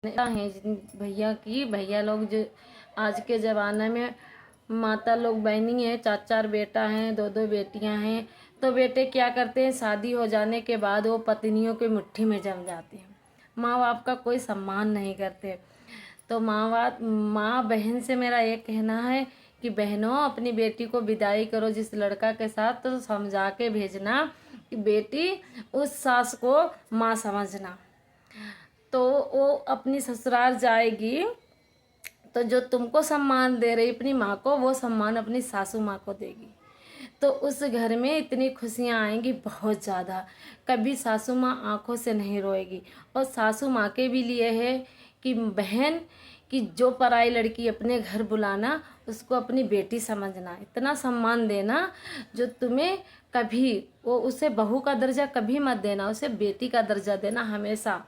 हैं भैया की भैया लोग जो आज के ज़माने में माता लोग बहनी है, चार चार बेटा हैं, दो दो बेटियां हैं। तो बेटे क्या करते हैं, शादी हो जाने के बाद वो पत्नियों की मुट्ठी में जम जाते हैं, माँ बाप का कोई सम्मान नहीं करते। तो माँ बहन से मेरा ये कहना है कि बहनों अपनी बेटी को विदाई करो जिस लड़का के साथ, तो समझा के भेजना कि बेटी उस सास को माँ समझना। तो वो अपनी ससुराल जाएगी तो जो तुमको सम्मान दे रही अपनी माँ को, वो सम्मान अपनी सासू माँ को देगी। तो उस घर में इतनी खुशियाँ आएंगी बहुत ज़्यादा, कभी सासू माँ आंखों से नहीं रोएगी। और सासू माँ के भी लिए है कि बहन कि जो पराई लड़की अपने घर बुलाना, उसको अपनी बेटी समझना, इतना सम्मान देना जो तुम्हें कभी वो उसे बहू का दर्जा कभी मत देना, उसे बेटी का दर्जा देना हमेशा।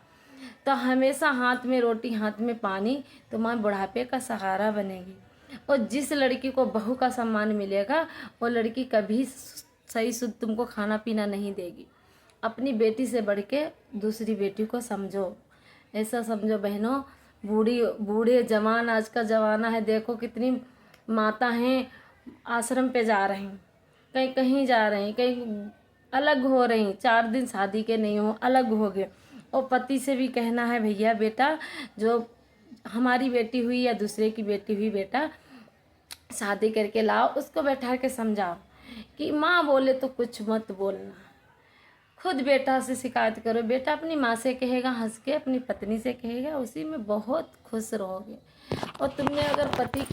तो हमेशा हाथ में रोटी हाथ में पानी, तो माँ बुढ़ापे का सहारा बनेगी। और जिस लड़की को बहू का सम्मान मिलेगा, वो लड़की कभी सही शुद्ध तुमको खाना पीना नहीं देगी। अपनी बेटी से बढ़ के दूसरी बेटी को समझो, ऐसा समझो बहनों। बूढ़े जवान आज का ज़माना है, देखो कितनी माता हैं आश्रम पे जा रही, कहीं कहीं जा रही, कहीं अलग हो रही, 4 दिन शादी के नहीं हो अलग हो गए। और पति से भी कहना है भैया बेटा, जो हमारी बेटी हुई या दूसरे की बेटी हुई बेटा शादी करके लाओ, उसको बैठा के समझाओ कि माँ बोले तो कुछ मत बोलना। खुद बेटा से शिकायत करो, बेटा अपनी माँ से कहेगा हंस के, अपनी पत्नी से कहेगा, उसी में बहुत खुश रहोगे। और तुमने अगर पत्नी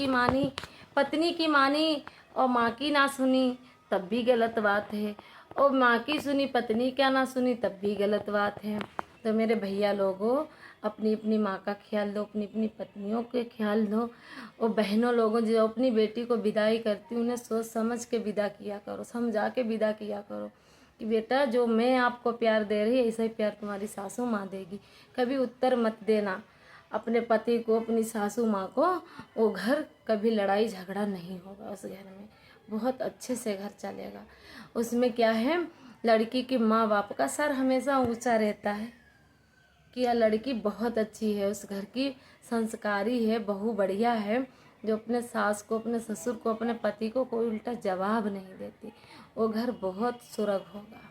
की मानी और माँ की ना सुनी तब भी गलत बात है, और माँ की सुनी पत्नी क्या ना सुनी तब भी गलत बात है। तो मेरे भैया लोगों, अपनी अपनी माँ का ख्याल दो, अपनी अपनी पत्नियों के ख्याल दो। और बहनों लोगों जो अपनी बेटी को विदाई करती, उन्हें सोच समझ के विदा किया करो, समझा के विदा किया करो कि बेटा जो मैं आपको प्यार दे रही है, ऐसा ही प्यार तुम्हारी सासू माँ देगी। कभी उत्तर मत देना अपने पति को, अपनी सासू माँ को। वो घर कभी लड़ाई झगड़ा नहीं होगा, उस घर में बहुत अच्छे से घर चलेगा। उसमें क्या है, लड़की के माँ बाप का सर हमेशा ऊंचा रहता है कि यह लड़की बहुत अच्छी है, उस घर की संस्कारी है, बहू बढ़िया है, जो अपने सास को, अपने ससुर को, अपने पति को कोई उल्टा जवाब नहीं देती। वो घर बहुत सुरग होगा।